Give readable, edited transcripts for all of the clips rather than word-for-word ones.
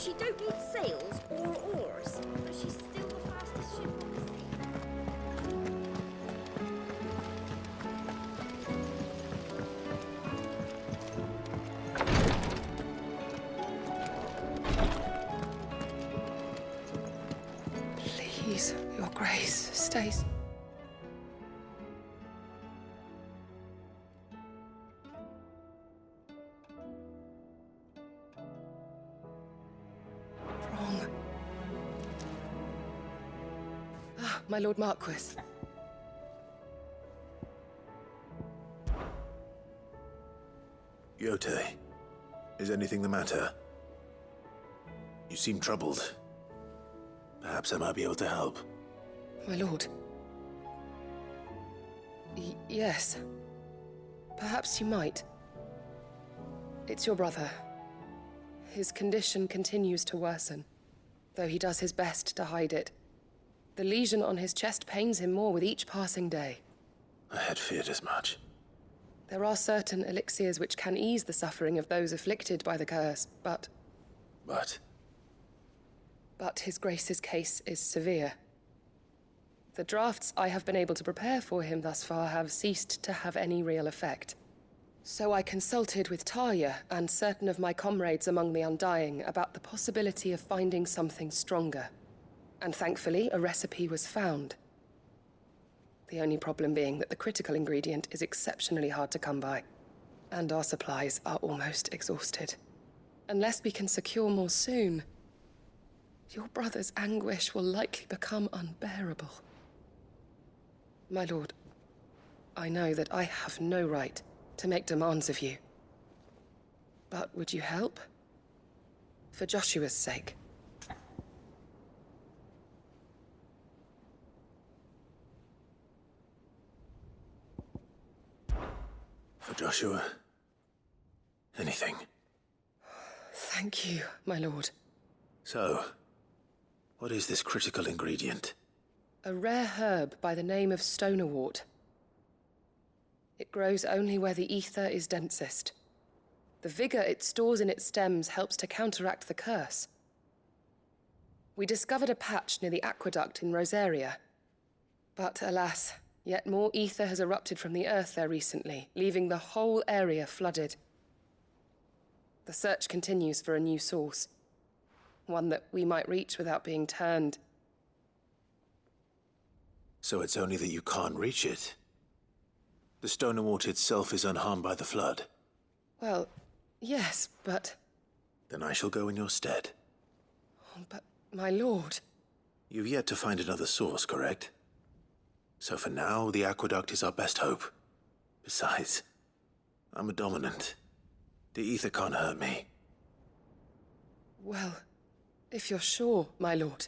She don't need sails or oars, but she's still the fastest ship on the sea. Please, Your Grace, stay. Wrong. Ah, my Lord Marquis. Yote, is anything the matter? You seem troubled. Perhaps I might be able to help. My lord. Yes. Perhaps you might. It's your brother. His condition continues to worsen, though he does his best to hide it. The lesion on his chest pains him more with each passing day. I had feared as much. There are certain elixirs which can ease the suffering of those afflicted by the curse, but His Grace's case is severe. The drafts I have been able to prepare for him thus far have ceased to have any real effect. So I consulted with Talia and certain of my comrades among the Undying about the possibility of finding something stronger. And thankfully, a recipe was found. The only problem being that the critical ingredient is exceptionally hard to come by, and our supplies are almost exhausted. Unless we can secure more soon, your brother's anguish will likely become unbearable. My lord, I know that I have no right to make demands of you. But would you help? For Joshua's sake. For Joshua, anything. Thank you, my lord. So, what is this critical ingredient? A rare herb by the name of stonerwort. It grows only where the ether is densest. The vigor it stores in its stems helps to counteract the curse. We discovered a patch near the aqueduct in Rosaria. But alas, yet more ether has erupted from the earth there recently, leaving the whole area flooded. The search continues for a new source. One that we might reach without being turned. So it's only that you can't reach it. The stonerwort itself is unharmed by the flood. Well, yes, but... Then I shall go in your stead. Oh, but, my lord... You've yet to find another source, correct? So for now, the aqueduct is our best hope. Besides, I'm a dominant. The ether can't hurt me. Well, if you're sure, my lord.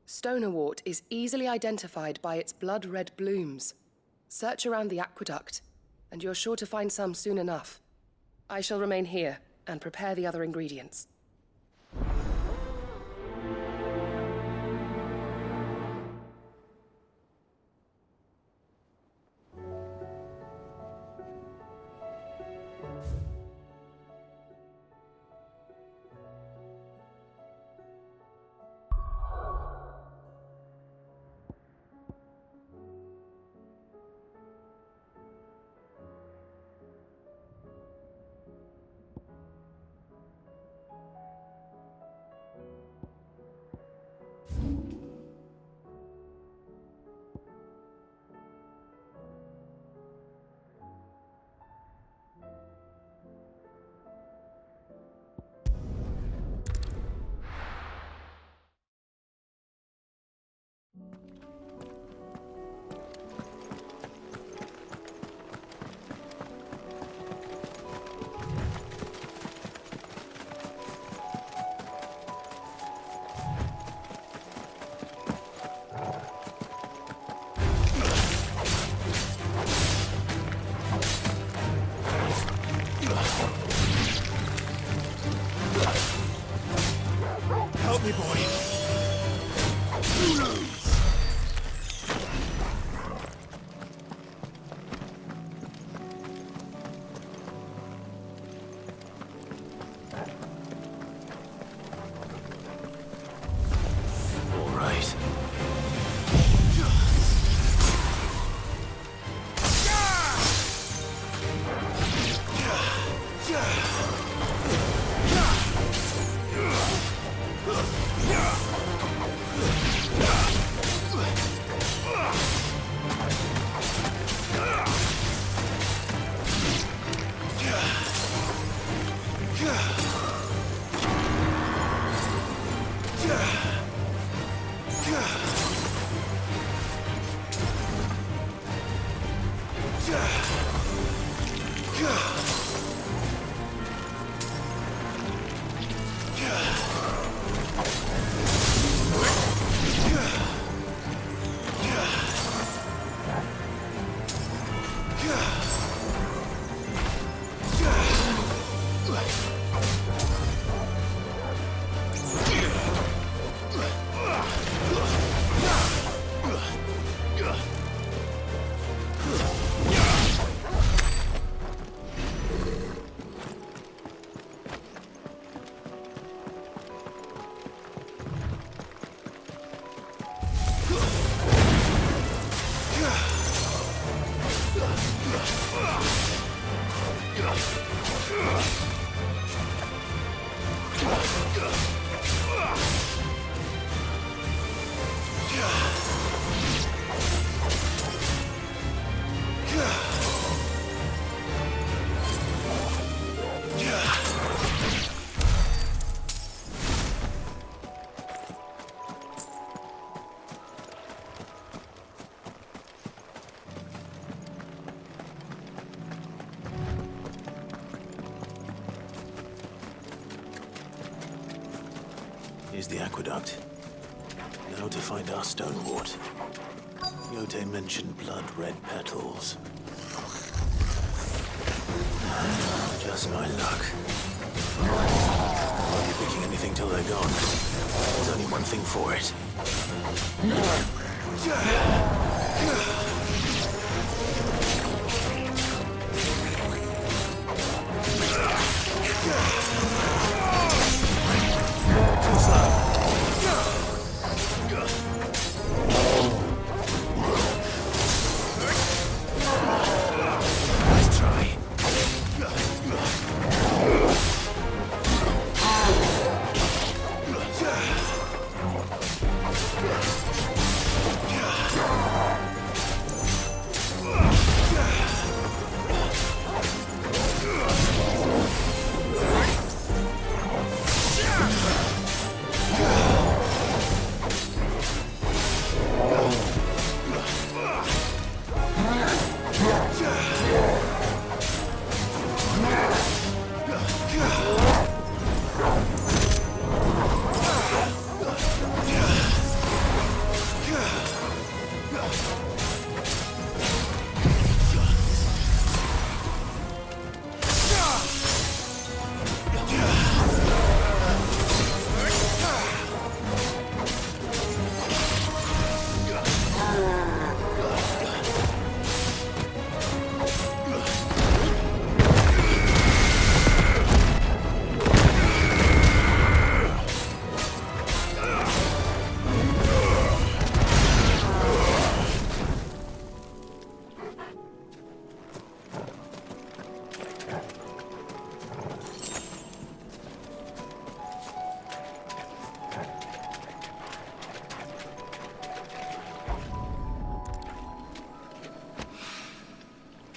Stonerwort is easily identified by its blood-red blooms. Search around the aqueduct, and you're sure to find some soon enough. I shall remain here and prepare the other ingredients. Here's the aqueduct. Now to find our stonewort. Yote mentioned blood-red petals. Just my luck. I'll be picking anything till they're gone. There's only one thing for it. Too slow. Nice try.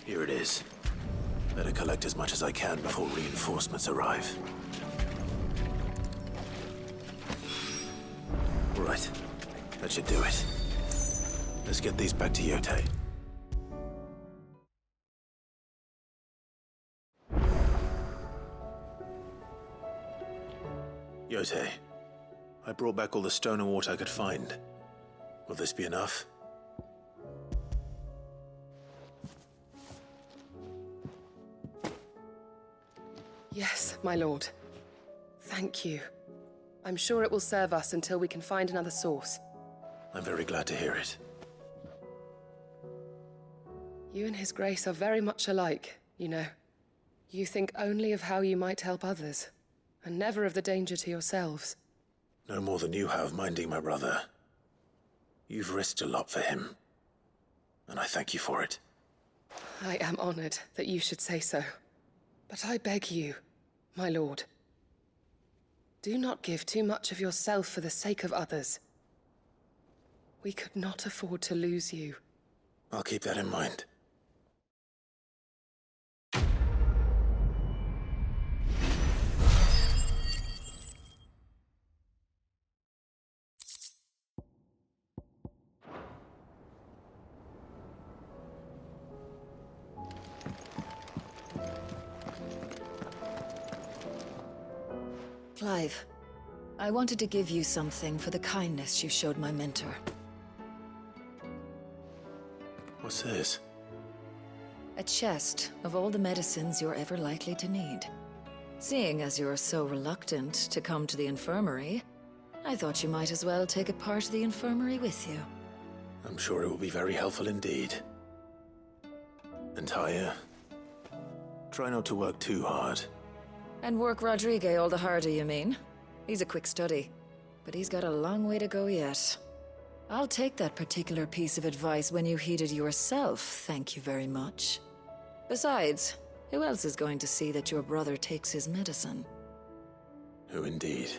Here it is. Better collect as much as I can before reinforcements arrive. Right. That should do it. Let's get these back to Yote. Yote, I brought back all the stone and water I could find. Will this be enough? Yes, my lord. Thank you. I'm sure it will serve us until we can find another source. I'm very glad to hear it. You and His Grace are very much alike, you know. You think only of how you might help others, and never of the danger to yourselves. No more than you have minding my brother. You've risked a lot for him, and I thank you for it. I am honored that you should say so. But I beg you, my lord, do not give too much of yourself for the sake of others. We could not afford to lose you. I'll keep that in mind. Clive, I wanted to give you something for the kindness you showed my mentor. What's this? A chest of all the medicines you're ever likely to need. Seeing as you're so reluctant to come to the infirmary, I thought you might as well take a part of the infirmary with you. I'm sure it will be very helpful indeed. And Taya, try not to work too hard. And work Rodrigue all the harder, you mean? He's a quick study, but he's got a long way to go yet. I'll take that particular piece of advice when you heed it yourself, thank you very much. Besides, who else is going to see that your brother takes his medicine? Who indeed?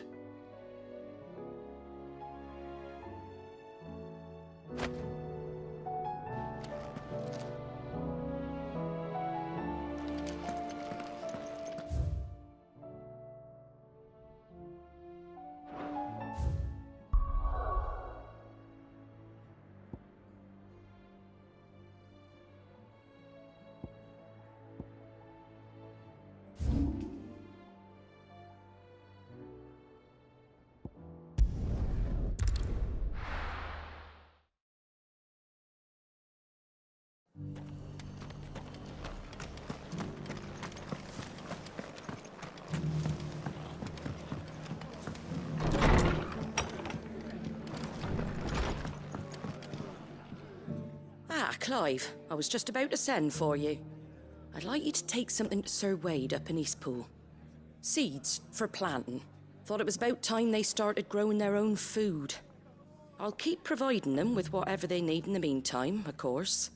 Ah, Clive. I was just about to send for you. I'd like you to take something to Sir Wade up in Eastpool. Seeds for planting. Thought it was about time they started growing their own food. I'll keep providing them with whatever they need in the meantime, of course.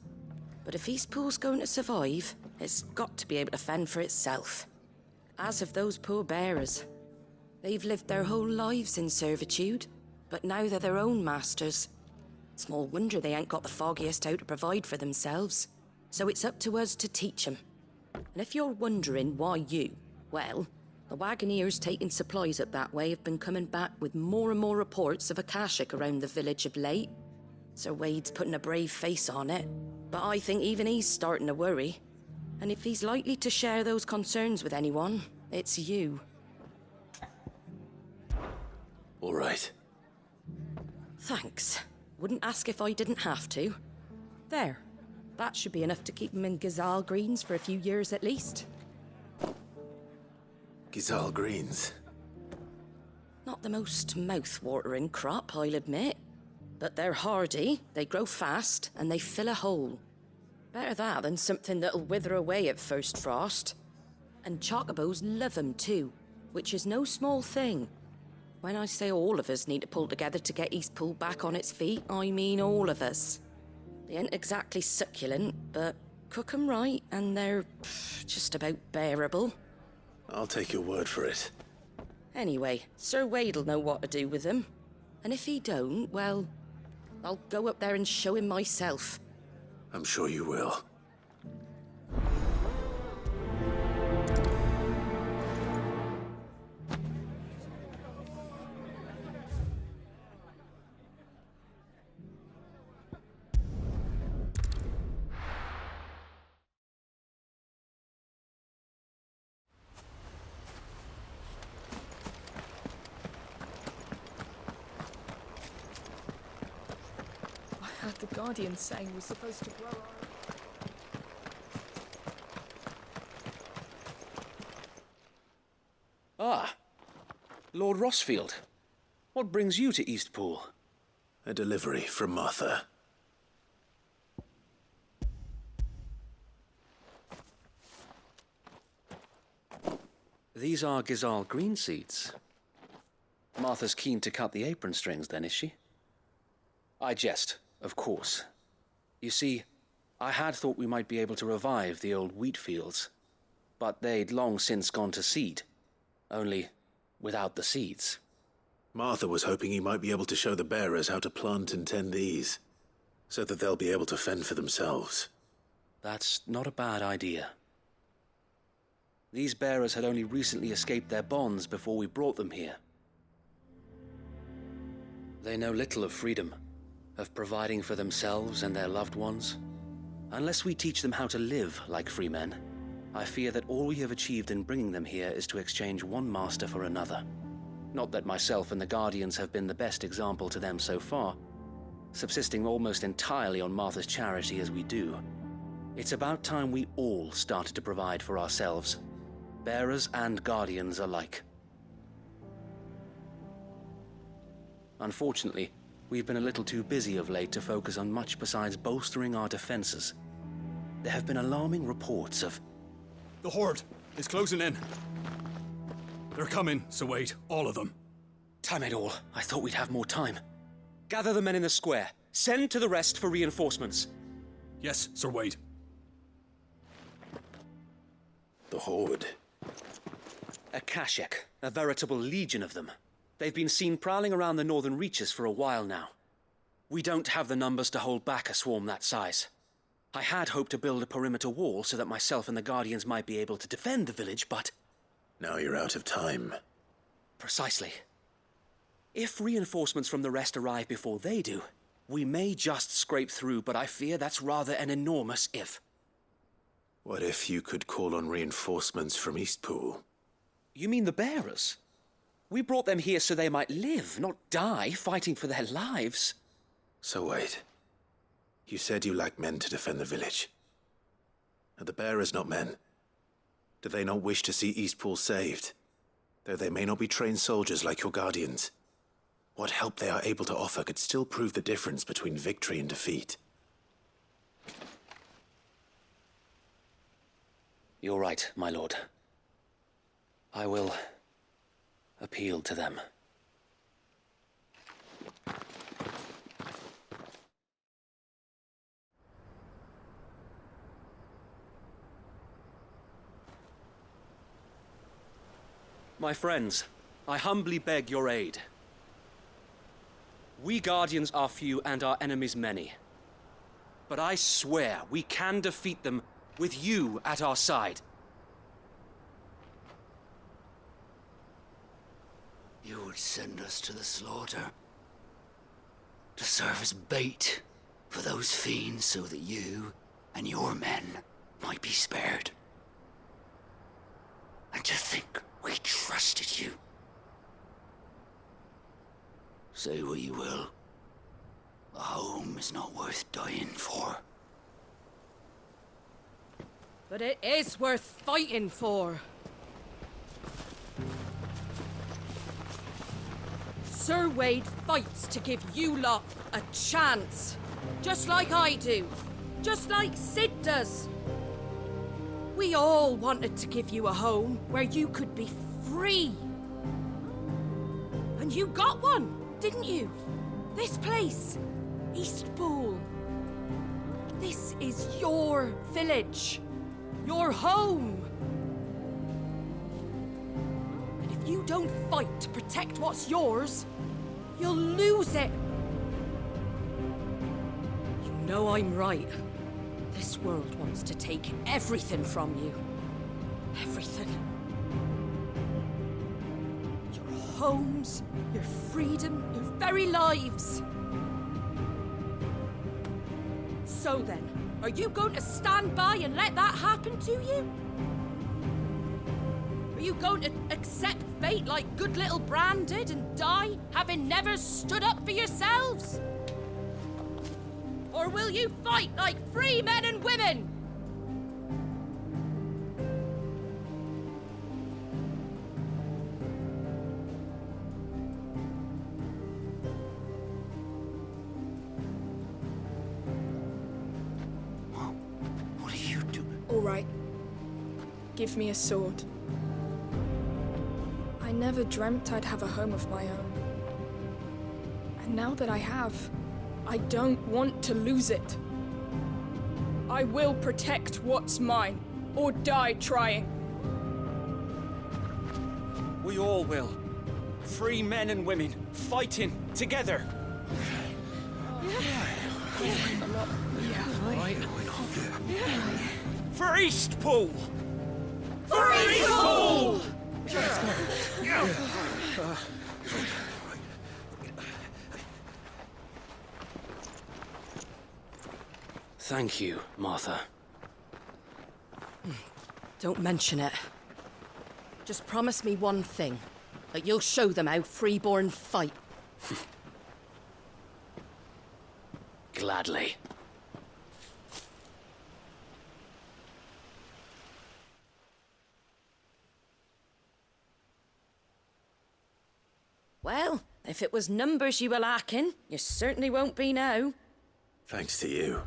But if Eastpool's going to survive, it's got to be able to fend for itself. As of those poor bearers. They've lived their whole lives in servitude, but now they're their own masters. Small wonder they ain't got the foggiest how to provide for themselves. So it's up to us to teach them. And if you're wondering why you, well, the Wagoneers taking supplies up that way have been coming back with more and more reports of Akashic around the village of late. Sir Wade's putting a brave face on it, but I think even he's starting to worry. And if he's likely to share those concerns with anyone, it's you. All right. Thanks. Wouldn't ask if I didn't have to. There. That should be enough to keep him in Gazal Greens for a few years at least. Gazal Greens. Not the most mouth-watering crop, I'll admit. But they're hardy, they grow fast, and they fill a hole. Better that than something that'll wither away at first frost. And chocobos love 'em too, which is no small thing. When I say all of us need to pull together to get Eastpool back on its feet, I mean all of us. They ain't exactly succulent, but cook 'em right and they're just about bearable. I'll take your word for it. Anyway, Sir Wade'll know what to do with them. And if he don't, well, I'll go up there and show him myself. I'm sure you will. I heard the Guardian saying we're supposed to grow our... Ah, Lord Rossfield. What brings you to Eastpool? A delivery from Martha. These are Gazal green seeds. Martha's keen to cut the apron strings then, is she? I jest, of course. You see, I had thought we might be able to revive the old wheat fields, but they'd long since gone to seed. Only without the seeds. Martha was hoping he might be able to show the bearers how to plant and tend these, so that they'll be able to fend for themselves. That's not a bad idea. These bearers had only recently escaped their bonds before we brought them here. They know little of freedom, of providing for themselves and their loved ones. Unless we teach them how to live like free men, I fear that all we have achieved in bringing them here is to exchange one master for another. Not that myself and the Guardians have been the best example to them so far, subsisting almost entirely on Martha's charity as we do. It's about time we all started to provide for ourselves, bearers and Guardians alike. Unfortunately, we've been a little too busy of late to focus on much besides bolstering our defenses. There have been alarming reports of... The Horde is closing in. They're coming, so wait, all of them. Damn it all, I thought we'd have more time. Gather the men in the square. Send to the rest for reinforcements. Yes, Sir Wade. The Horde. Akashic, a veritable legion of them. They've been seen prowling around the northern reaches for a while now. We don't have the numbers to hold back a swarm that size. I had hoped to build a perimeter wall so that myself and the Guardians might be able to defend the village, but... Now you're out of time. Precisely. If reinforcements from the rest arrive before they do, we may just scrape through, but I fear that's rather an enormous if. What if you could call on reinforcements from Eastpool? You mean the bearers? We brought them here so they might live, not die, fighting for their lives. So wait. You said you lack men to defend the village. Are the bearers not men? Do they not wish to see Eastpool saved? Though they may not be trained soldiers like your Guardians. What help they are able to offer could still prove the difference between victory and defeat. You're right, my lord. I will appeal to them. My friends, I humbly beg your aid. We Guardians are few and our enemies many. But I swear we can defeat them with you at our side. You would send us to the slaughter, to serve as bait for those fiends so that you and your men might be spared. And to think we trusted you. Say what you will. A home is not worth dying for. But it is worth fighting for. Sir Wade fights to give you lot a chance. Just like I do. Just like Sid does. We all wanted to give you a home where you could be free. And you got one, didn't you? This place, Eastpool. This is your village. Your home. And if you don't fight to protect what's yours, you'll lose it. You know I'm right. This world wants to take everything from you. Everything. Your homes, your freedom, your very lives. So then, are you going to stand by and let that happen to you? Are you going to accept fate like good little Bran did and die, having never stood up for yourselves? Or will you fight like free men and women? Mom, what are you doing? All right. Give me a sword. I never dreamt I'd have a home of my own. And now that I have, I don't want to lose it. I will protect what's mine, or die trying. We all will. Free men and women, fighting together. For Eastpool! For Eastpool! Thank you, Martha. Don't mention it. Just promise me one thing. That you'll show them how freeborn fight. Gladly. Well, if it was numbers you were lacking, you certainly won't be now. Thanks to you.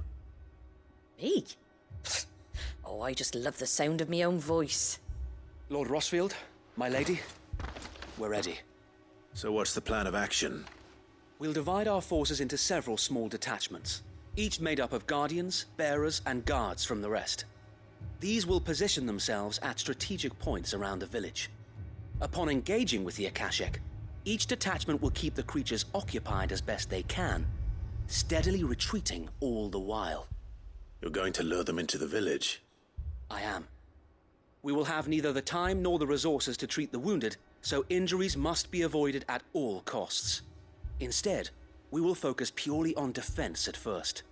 Me? Oh, I just love the sound of my own voice. Lord Rossfield, my lady, we're ready. So what's the plan of action? We'll divide our forces into several small detachments, each made up of guardians, bearers, and guards from the rest. These will position themselves at strategic points around the village. Upon engaging with the Akashic, each detachment will keep the creatures occupied as best they can, steadily retreating all the while. You're going to lure them into the village? I am. We will have neither the time nor the resources to treat the wounded, so injuries must be avoided at all costs. Instead, we will focus purely on defense at first.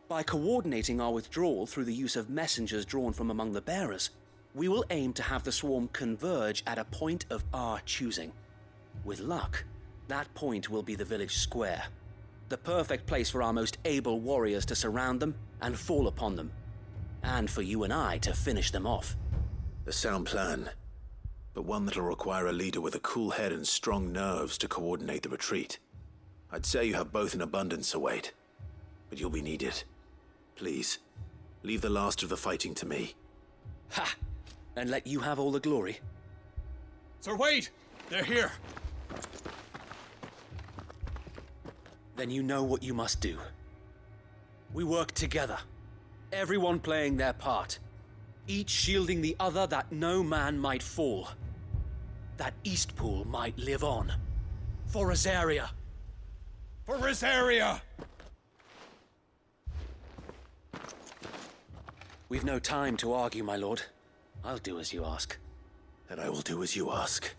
By coordinating our withdrawal through the use of messengers drawn from among the bearers, we will aim to have the swarm converge at a point of our choosing. With luck, that point will be the village square, the perfect place for our most able warriors to surround them and fall upon them, and for you and I to finish them off. A sound plan, but one that'll require a leader with a cool head and strong nerves to coordinate the retreat. I'd say you have both in abundance, Sir Wade, but you'll be needed. Please, leave the last of the fighting to me. Ha! and let you have all the glory? Sir Wade! They're here! Then you know what you must do. We work together, everyone playing their part, each shielding the other that no man might fall, that Eastpool might live on. For Rosaria! For Rosaria! We've no time to argue, my lord. I'll do as you ask. And I will do as you ask.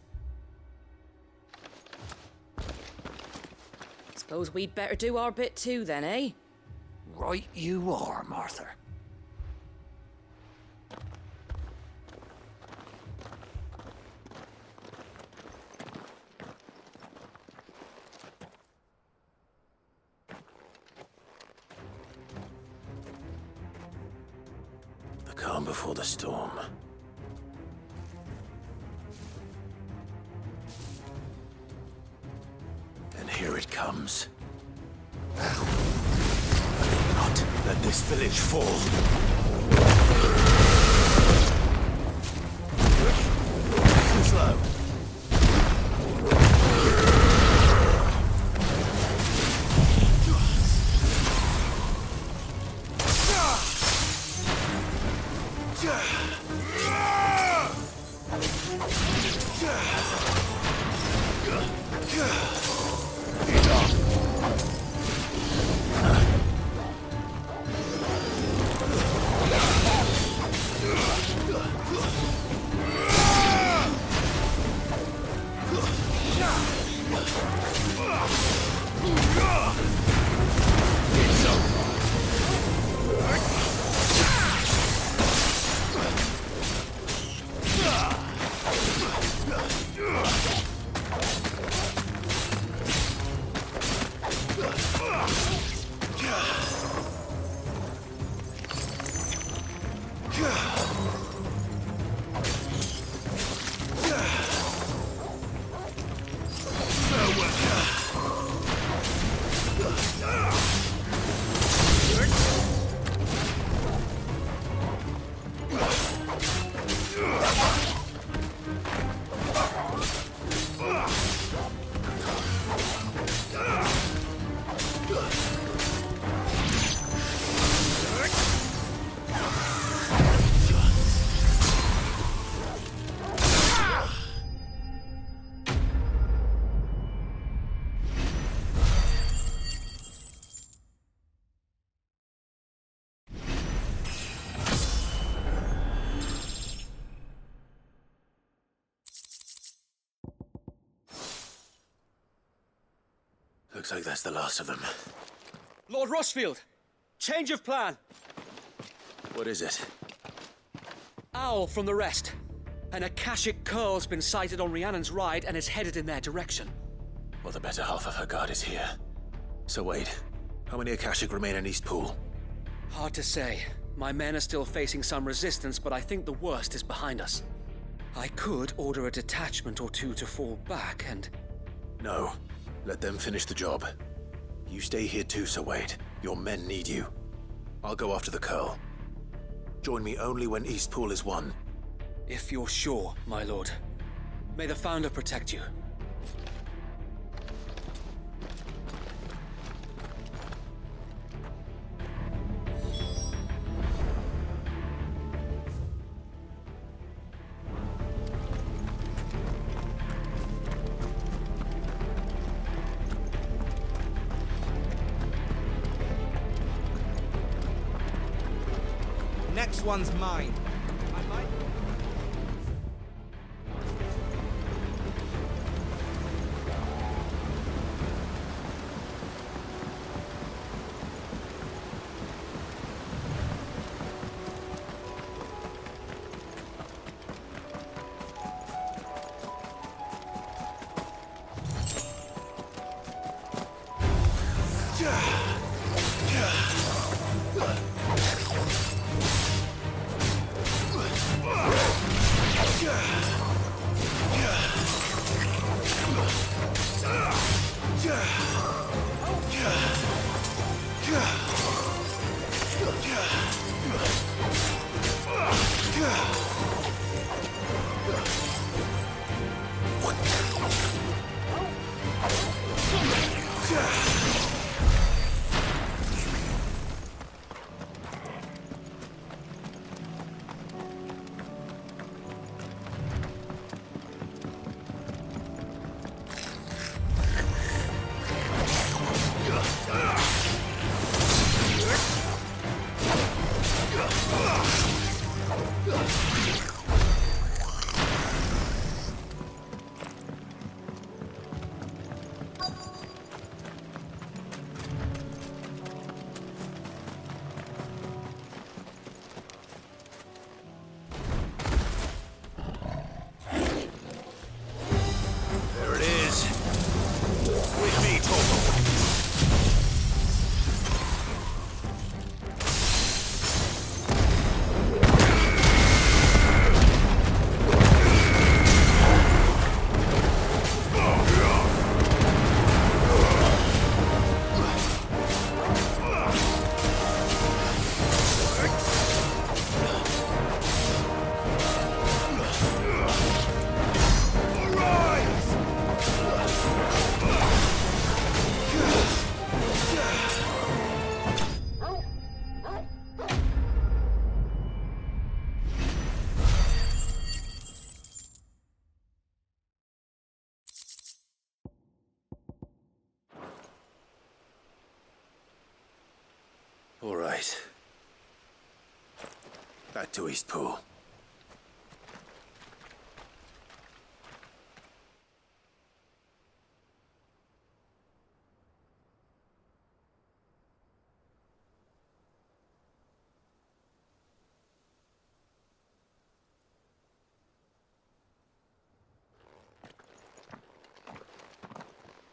Suppose we'd better do our bit too then, eh? Right you are, Martha. The calm before the storm. And here it comes. Not let this village fall. Slow. Looks like that's the last of them. Lord Rossfield! Change of plan! What is it? Owl from the rest. An Akashic curl's been sighted on Rhiannon's ride and is headed in their direction. Well, the better half of her guard is here. So wait, how many Akashic remain in Eastpool? Hard to say. My men are still facing some resistance, but I think the worst is behind us. I could order a detachment or two to fall back and... No. Let them finish the job. You stay here too, Sir Wade. Your men need you. I'll go after the Curl. Join me only when Eastpool is won. If you're sure, my lord. May the Founder protect you. Next one's mine. I might... All right. Back to Eastpool.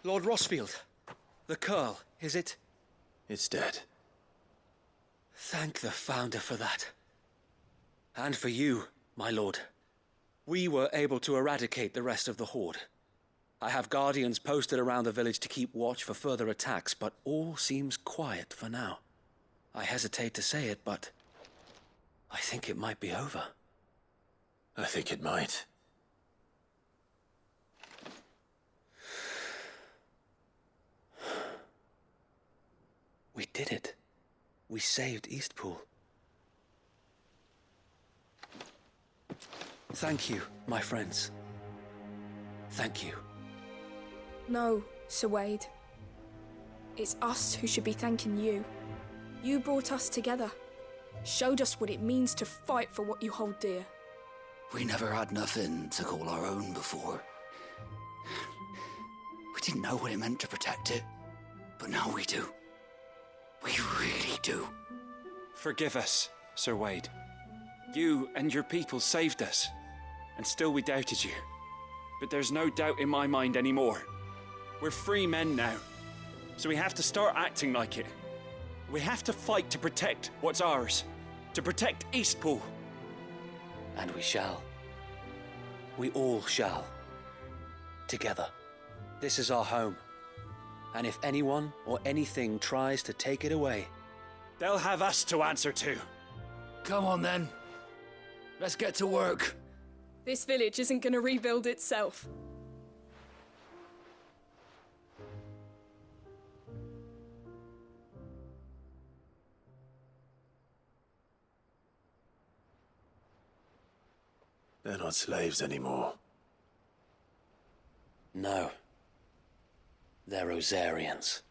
Lord Rossfield, the Curl, is it? It's dead. Thank the Founder for that. And for you, my lord. We were able to eradicate the rest of the Horde. I have guardians posted around the village to keep watch for further attacks, but all seems quiet for now. I hesitate to say it, but I think it might be over. I think it might. We did it. We saved Eastpool. Thank you, my friends. Thank you. No, Sir Wade. It's us who should be thanking you. You brought us together. Showed us what it means to fight for what you hold dear. We never had nothing to call our own before. We didn't know what it meant to protect it, but now we do. We really do. Forgive us, Sir Wade. You and your people saved us, and still we doubted you. But there's no doubt in my mind anymore. We're free men now, so we have to start acting like it. We have to fight to protect what's ours, to protect Eastpool. And we shall. We all shall. Together. This is our home. And if anyone or anything tries to take it away, they'll have us to answer to. Come on then. Let's get to work. This village isn't gonna rebuild itself. They're not slaves anymore. no. They're Rosarians.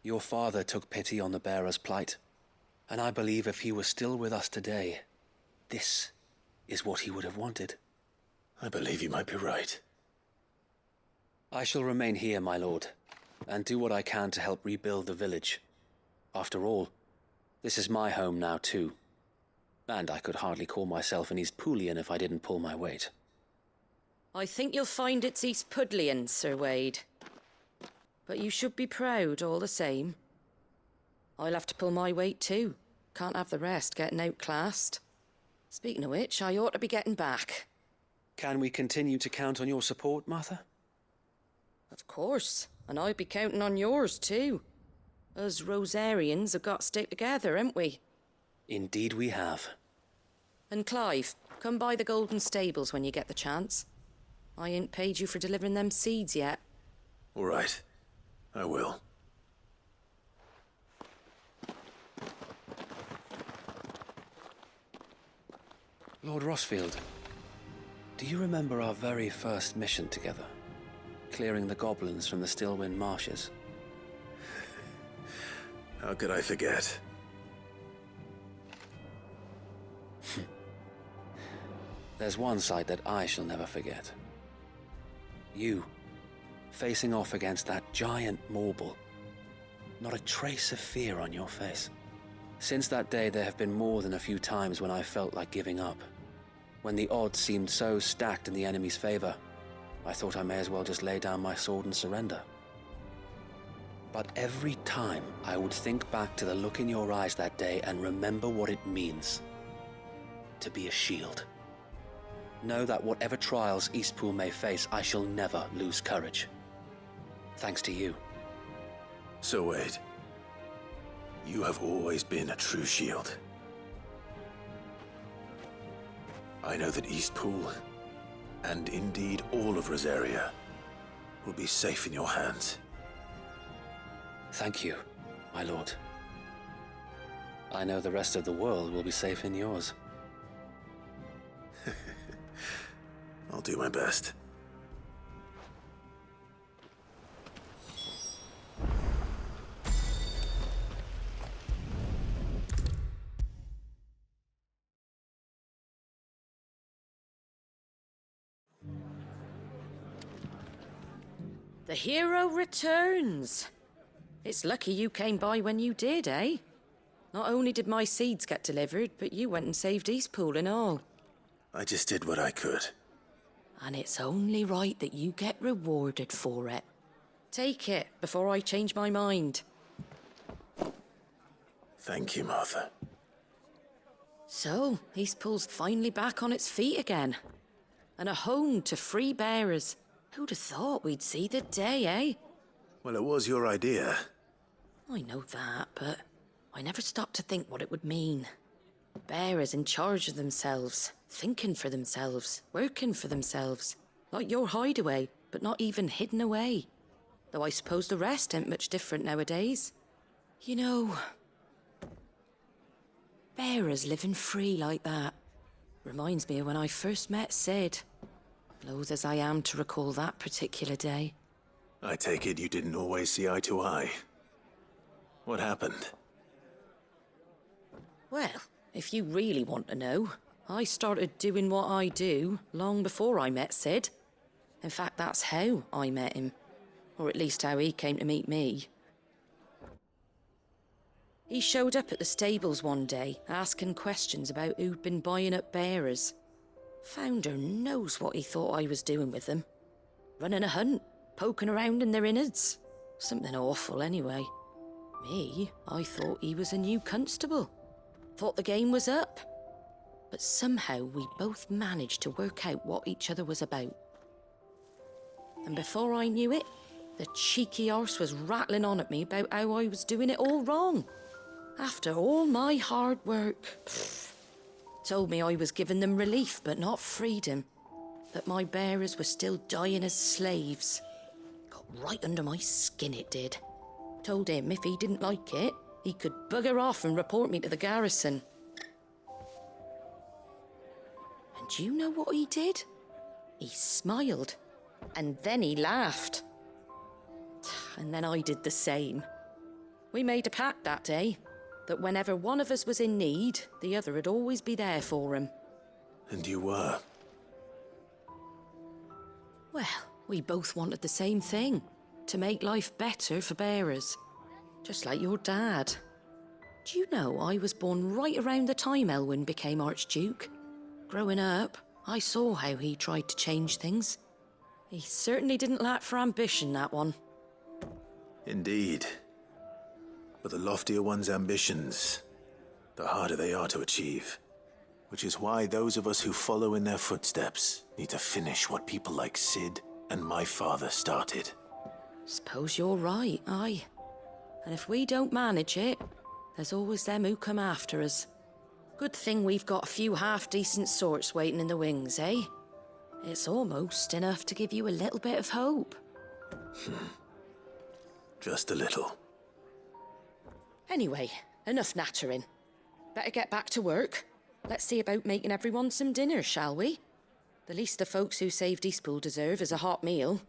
Your father took pity on the bearer's plight, and I believe if he was still with us today, this is what he would have wanted. I believe you might be right. I shall remain here, my lord, and do what I can to help rebuild the village. After all, this is my home now too, and I could hardly call myself an Eastpoolian if I didn't pull my weight. I think you'll find it's Eastpudlian, Sir Wade. But you should be proud all the same. I'll have to pull my weight too. Can't have the rest getting outclassed. Speaking of which, I ought to be getting back. Can we continue to count on your support, Martha? Of course, and I'd be counting on yours too. Us Rosarians have got to stick together, haven't we? Indeed we have. And Clive, come by the Golden Stables when you get the chance. I ain't paid you for delivering them seeds yet. All right, I will. Lord Rossfield, do you remember our very first mission together? Clearing the goblins from the Stillwind marshes? How could I forget? There's one sight that I shall never forget. You, facing off against that giant Morble. Not a trace of fear on your face. Since that day, there have been more than a few times when I felt like giving up. When the odds seemed so stacked in the enemy's favor, I thought I may as well just lay down my sword and surrender. But every time I would think back to the look in your eyes that day and remember what it means to be a shield. Know that whatever trials Eastpool may face, I shall never lose courage. Thanks to you. So Wade, you have always been a true shield. I know that Eastpool, and indeed all of Rosaria, will be safe in your hands. Thank you, my lord. I know the rest of the world will be safe in yours. I'll do my best. The hero returns. It's lucky you came by when you did, eh? Not only did my seeds get delivered, but you went and saved Eastpool and all. I just did what I could. And it's only right that you get rewarded for it. Take it before I change my mind. Thank you, Martha. So, Eastpool's finally back on its feet again. And a home to free bearers. Who'd have thought we'd see the day, eh? Well, it was your idea. I know that, but I never stopped to think what it would mean. Bearers in charge of themselves, thinking for themselves, working for themselves. Like your hideaway, but not even hidden away. Though I suppose the rest ain't much different nowadays. You know, bearers living free like that reminds me of when I first met Sid. Loath as I am to recall that particular day. I take it you didn't always see eye to eye. What happened? Well, if you really want to know, I started doing what I do long before I met Sid. In fact, that's how I met him. Or at least how he came to meet me. He showed up at the stables one day, asking questions about who'd been buying up bearers. Founder knows what he thought I was doing with them. Running a hunt, poking around in their innards. Something awful, anyway. Me, I thought he was a new constable. Thought the game was up. But somehow we both managed to work out what each other was about. And before I knew it, the cheeky arse was rattling on at me about how I was doing it all wrong. After all my hard work. Told me I was giving them relief, but not freedom. That my bearers were still dying as slaves. Got right under my skin, it did. Told him if he didn't like it, he could bugger off and report me to the garrison. And do you know what he did? He smiled. And then he laughed. And then I did the same. We made a pact that day. That whenever one of us was in need, the other would always be there for him. And you were? Well, we both wanted the same thing. To make life better for bearers. Just like your dad. Do you know I was born right around the time Elwyn became Archduke? Growing up, I saw how he tried to change things. He certainly didn't lack for ambition, that one. Indeed. But the loftier one's ambitions, the harder they are to achieve. Which is why those of us who follow in their footsteps need to finish what people like Sid and my father started. Suppose you're right, aye. And if we don't manage it, there's always them who come after us. Good thing we've got a few half-decent sorts waiting in the wings, eh? It's almost enough to give you a little bit of hope. Just a little. Anyway, enough nattering. Better get back to work. Let's see about making everyone some dinner, shall we? The least the folks who saved Eastpool deserve is a hot meal.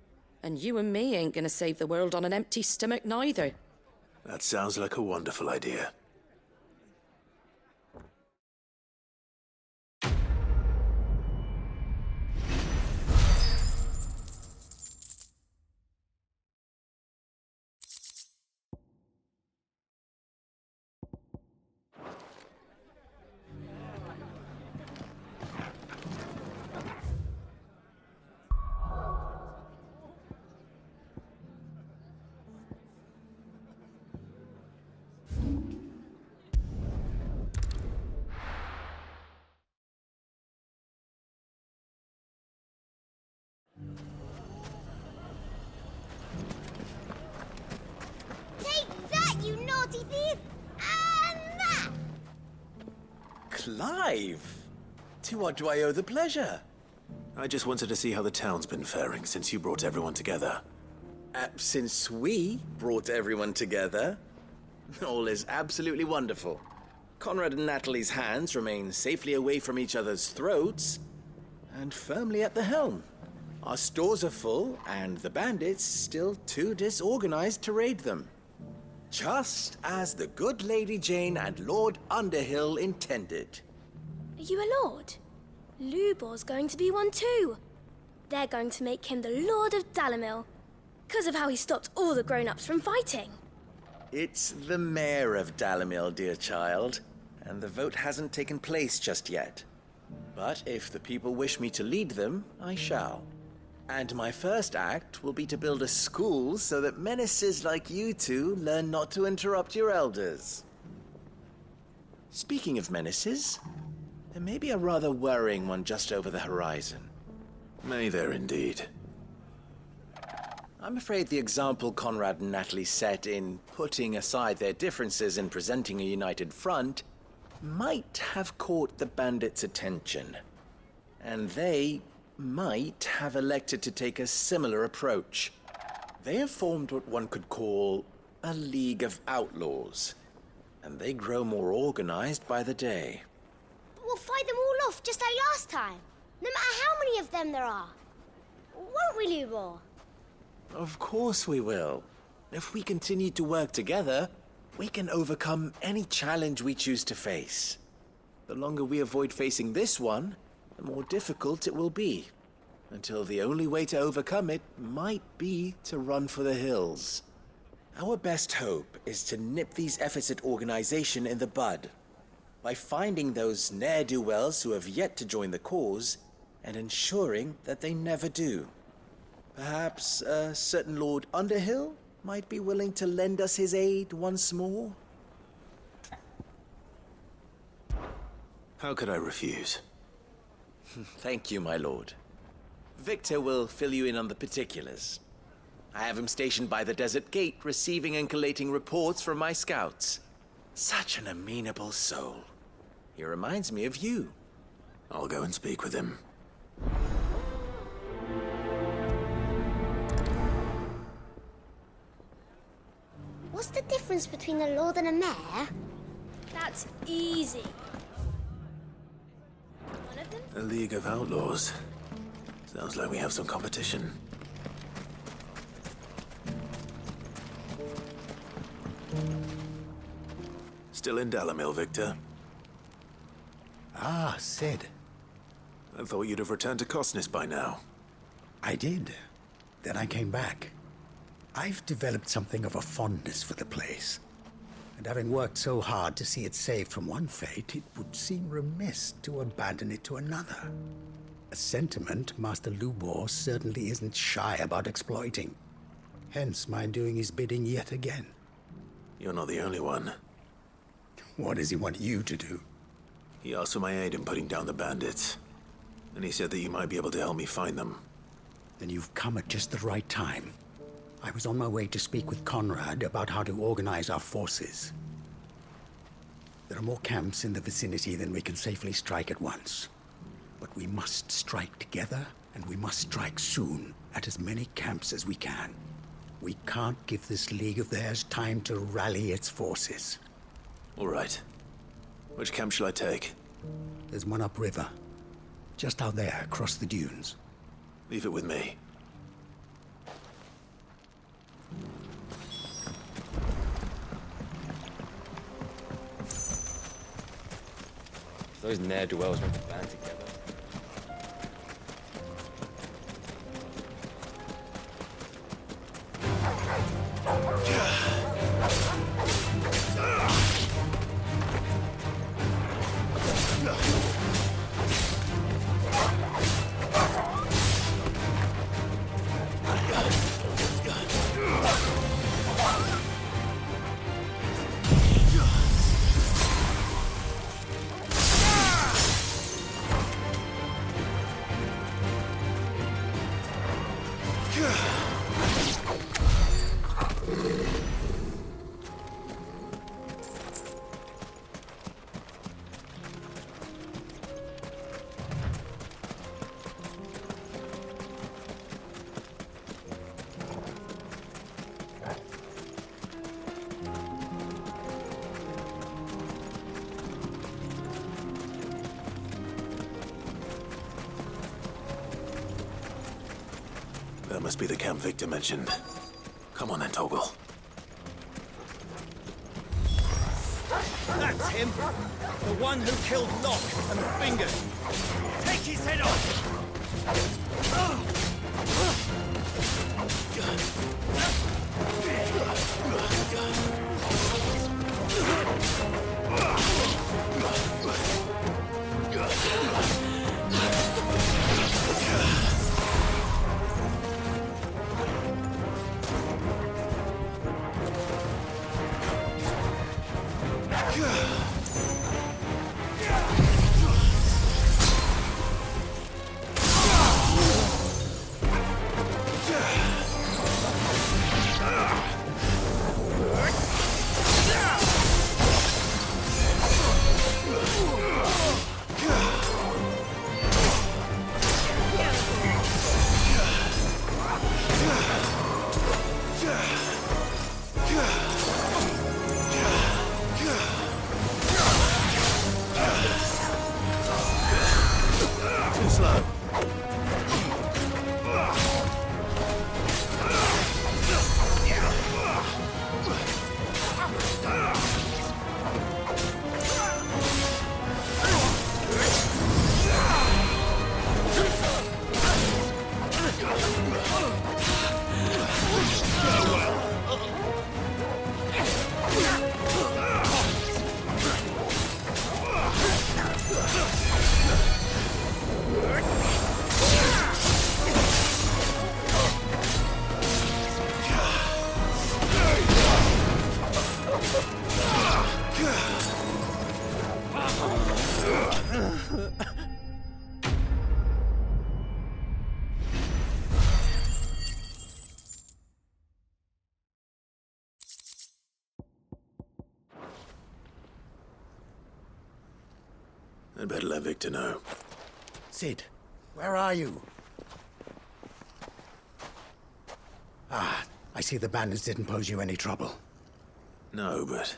And you and me ain't gonna save the world on an empty stomach neither. That sounds like a wonderful idea. Take that, you naughty thief! And that! Clive! To what do I owe the pleasure? I just wanted to see how the town's been faring since you brought everyone together. Since we brought everyone together, all is absolutely wonderful. Conrad and Natalie's hands remain safely away from each other's throats and firmly at the helm. Our stores are full, and the bandits still too disorganized to raid them. Just as the good Lady Jane and Lord Underhill intended. Are you a lord? Lubor's going to be one too. They're going to make him the Lord of Dalamil. Because of how he stopped all the grown-ups from fighting. It's the mayor of Dalamil, dear child, and the vote hasn't taken place just yet. But if the people wish me to lead them, I shall. And my first act will be to build a school so that menaces like you two learn not to interrupt your elders. Speaking of menaces, there may be a rather worrying one just over the horizon. May there indeed. I'm afraid the example Conrad and Natalie set in putting aside their differences and presenting a united front might have caught the bandits' attention. And they might have elected to take a similar approach. They have formed what one could call a League of Outlaws, and they grow more organized by the day. But we'll fight them all off just like last time, no matter how many of them there are. Won't we, Lubor? Of course we will. If we continue to work together, we can overcome any challenge we choose to face. The longer we avoid facing this one, the more difficult it will be. Until the only way to overcome it might be to run for the hills. Our best hope is to nip these efforts at organization in the bud, by finding those ne'er-do-wells who have yet to join the cause, and ensuring that they never do. Perhaps a certain Lord Underhill might be willing to lend us his aid once more? How could I refuse? Thank you, my lord. Victor will fill you in on the particulars. I have him stationed by the desert gate, receiving and collating reports from my scouts. Such an amenable soul. He reminds me of you. I'll go and speak with him. What's the difference between a lord and a mayor? That's easy. One of them? A League of Outlaws. Sounds like we have some competition. Still in Dalamil, Victor? Ah, Sid. I thought you'd have returned to Cosnis by now. I did. Then I came back. I've developed something of a fondness for the place. And having worked so hard to see it saved from one fate, it would seem remiss to abandon it to another. A sentiment Master Lubor certainly isn't shy about exploiting. Hence my doing his bidding yet again. You're not the only one. What does he want you to do? He asked for my aid in putting down the bandits. And he said that you might be able to help me find them. Then you've come at just the right time. I was on my way to speak with Conrad about how to organize our forces. There are more camps in the vicinity than we can safely strike at once. But we must strike together, and we must strike soon at as many camps as we can. We can't give this league of theirs time to rally its forces. All right. Which camp shall I take? There's one upriver. Just out there, across the dunes. Leave it with me. Those ne'er-do-wells meant to band together. That must be the camp Victor mentioned. Come on then, Toggle. That's him! The one who killed Locke and Fingers! Take his head off! I'd better let Victor know. Sid, where are you? Ah, I see the bandits didn't pose you any trouble. No, but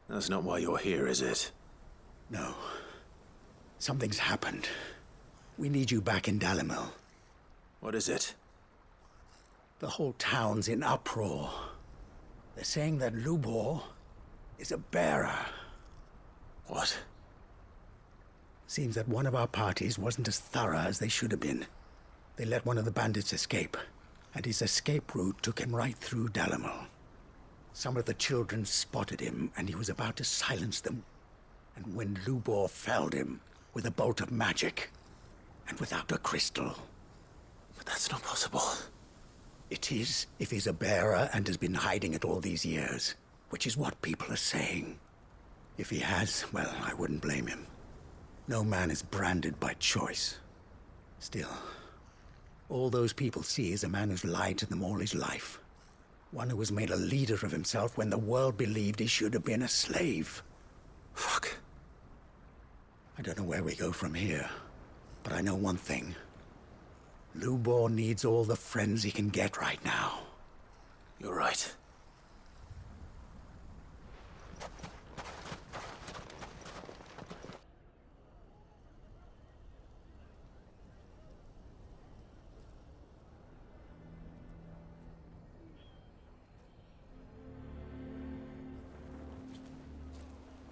that's not why you're here, is it? No. Something's happened. We need you back in Dalimil. What is it? The whole town's in uproar. They're saying that Lubor is a bearer. What? Seems that one of our parties wasn't as thorough as they should have been. They let one of the bandits escape, and his escape route took him right through Dalimil. Some of the children spotted him, and he was about to silence them. And when Lubor felled him with a bolt of magic, and without a crystal. But that's not possible. It is, if he's a bearer and has been hiding it all these years, which is what people are saying. If he has, well, I wouldn't blame him. No man is branded by choice. Still, all those people see is a man who's lied to them all his life. One who was made a leader of himself when the world believed he should have been a slave. Fuck. I don't know where we go from here, but I know one thing. Lubor needs all the friends he can get right now. You're right.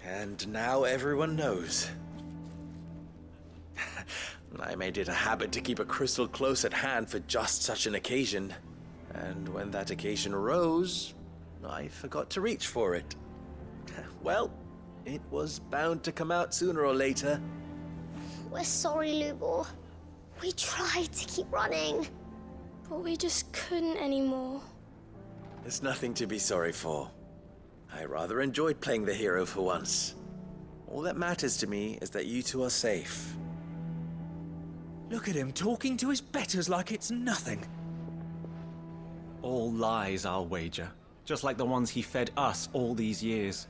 And now everyone knows. I made it a habit to keep a crystal close at hand for just such an occasion. And when that occasion arose, I forgot to reach for it. Well, it was bound to come out sooner or later. We're sorry, Lubor. We tried to keep running, but we just couldn't anymore. There's nothing to be sorry for. I rather enjoyed playing the hero for once. All that matters to me is that you two are safe. Look at him talking to his betters like it's nothing. All lies, I'll wager. Just like the ones he fed us all these years.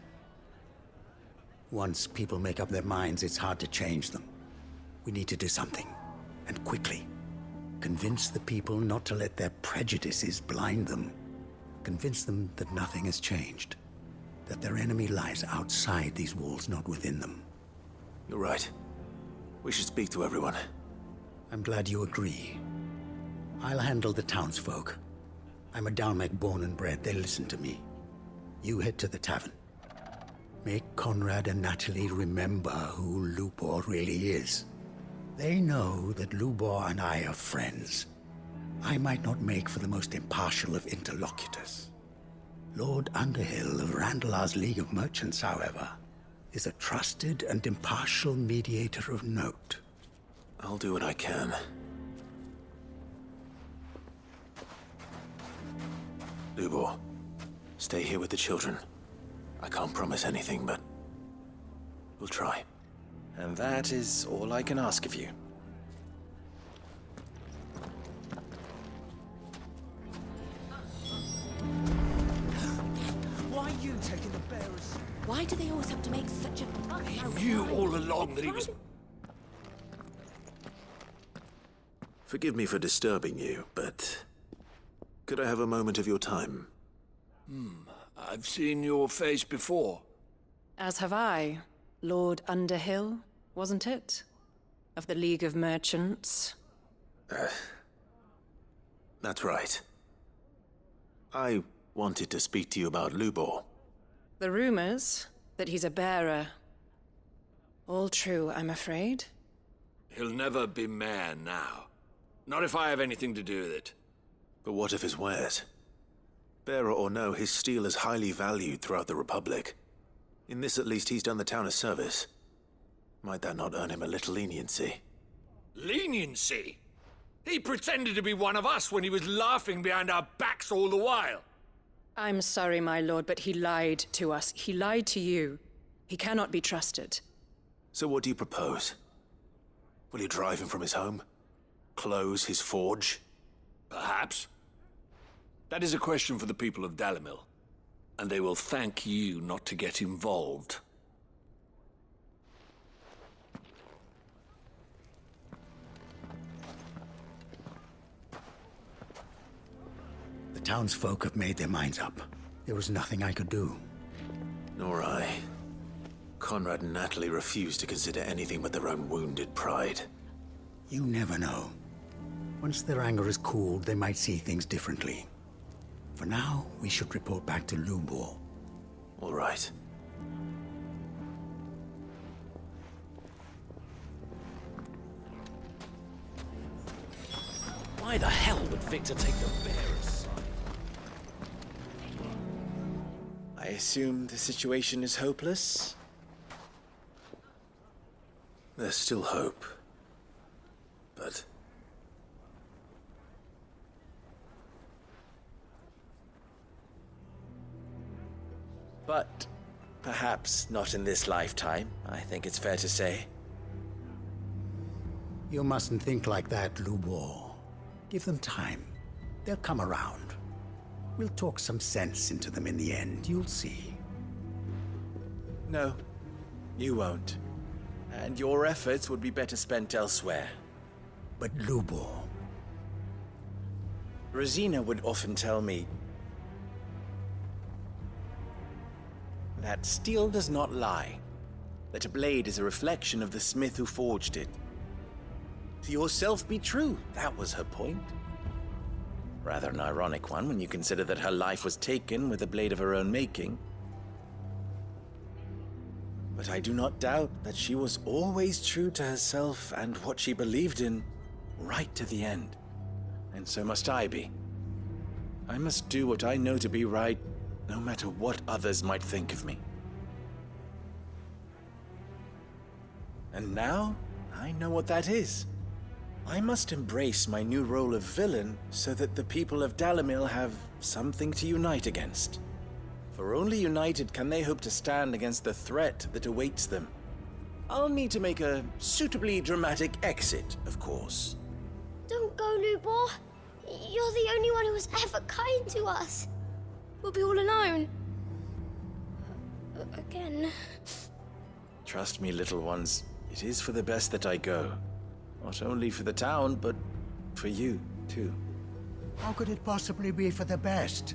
Once people make up their minds, it's hard to change them. We need to do something, and quickly. Convince the people not to let their prejudices blind them. Convince them that nothing has changed. That their enemy lies outside these walls, not within them. You're right. We should speak to everyone. I'm glad you agree. I'll handle the townsfolk. I'm a Dalmec born and bred. They'll listen to me. You head to the tavern. Make Conrad and Natalie remember who Lubor really is. They know that Lubor and I are friends. I might not make for the most impartial of interlocutors. Lord Underhill of Randalar's League of Merchants, however, is a trusted and impartial mediator of note. I'll do what I can. Lubor, stay here with the children. I can't promise anything, but we'll try. And that is all I can ask of you. Why are you taking the bearers? Why do they always have to make such a fuss? He knew all along that he was... Forgive me for disturbing you, but could I have a moment of your time? I've seen your face before. As have I. Lord Underhill, wasn't it? Of the League of Merchants. That's right. I wanted to speak to you about Lubor. The rumors that he's a bearer. All true, I'm afraid. He'll never be mayor now. Not if I have anything to do with it. But what of his wares? Bearer or no, his steel is highly valued throughout the Republic. In this, at least, he's done the town a service. Might that not earn him a little leniency? Leniency? He pretended to be one of us when he was laughing behind our backs all the while. I'm sorry, my lord, but he lied to us. He lied to you. He cannot be trusted. So what do you propose? Will you drive him from his home? Close his forge? Perhaps. That is a question for the people of Dalimil, and they will thank you not to get involved. The townsfolk have made their minds up. There was nothing I could do. Nor I. Conrad and Natalie refused to consider anything but their own wounded pride. You never know. Once their anger is cooled, they might see things differently. For now, we should report back to Lubor. All right. Why the hell would Victor take the bearer's side? I assume the situation is hopeless? There's still hope. But... But perhaps not in this lifetime, I think it's fair to say. You mustn't think like that, Lubor. Give them time. They'll come around. We'll talk some sense into them in the end, you'll see. No, you won't. And your efforts would be better spent elsewhere. But Lubor... Rosina would often tell me that steel does not lie, that a blade is a reflection of the smith who forged it. To yourself be true, that was her point. Rather an ironic one when you consider that her life was taken with a blade of her own making. But I do not doubt that she was always true to herself and what she believed in, right to the end. And so must I be. I must do what I know to be right, no matter what others might think of me. And now, I know what that is. I must embrace my new role of villain so that the people of Dalimil have something to unite against. For only united can they hope to stand against the threat that awaits them. I'll need to make a suitably dramatic exit, of course. Don't go, Lubor. You're the only one who was ever kind to us. We'll be all alone. Again. Trust me, little ones. It is for the best that I go. Not only for the town, but for you, too. How could it possibly be for the best?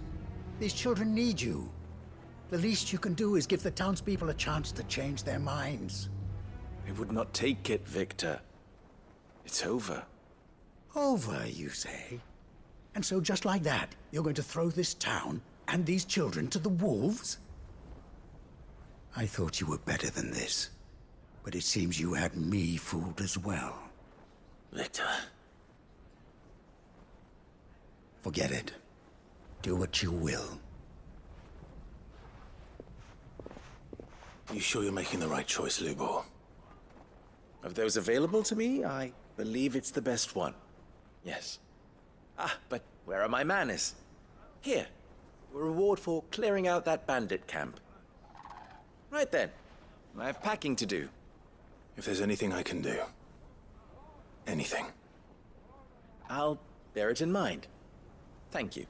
These children need you. The least you can do is give the townspeople a chance to change their minds. I would not take it, Victor. It's over. Over, you say? And so just like that, you're going to throw this town and these children to the wolves? I thought you were better than this. But it seems you had me fooled as well. Victor. Forget it. Do what you will. You sure you're making the right choice, Lubor? Of those available to me, I believe it's the best one. Yes. Ah, but where are my manners? Here. A reward for clearing out that bandit camp. Right then. I have packing to do. If there's anything I can do. Anything. I'll bear it in mind. Thank you.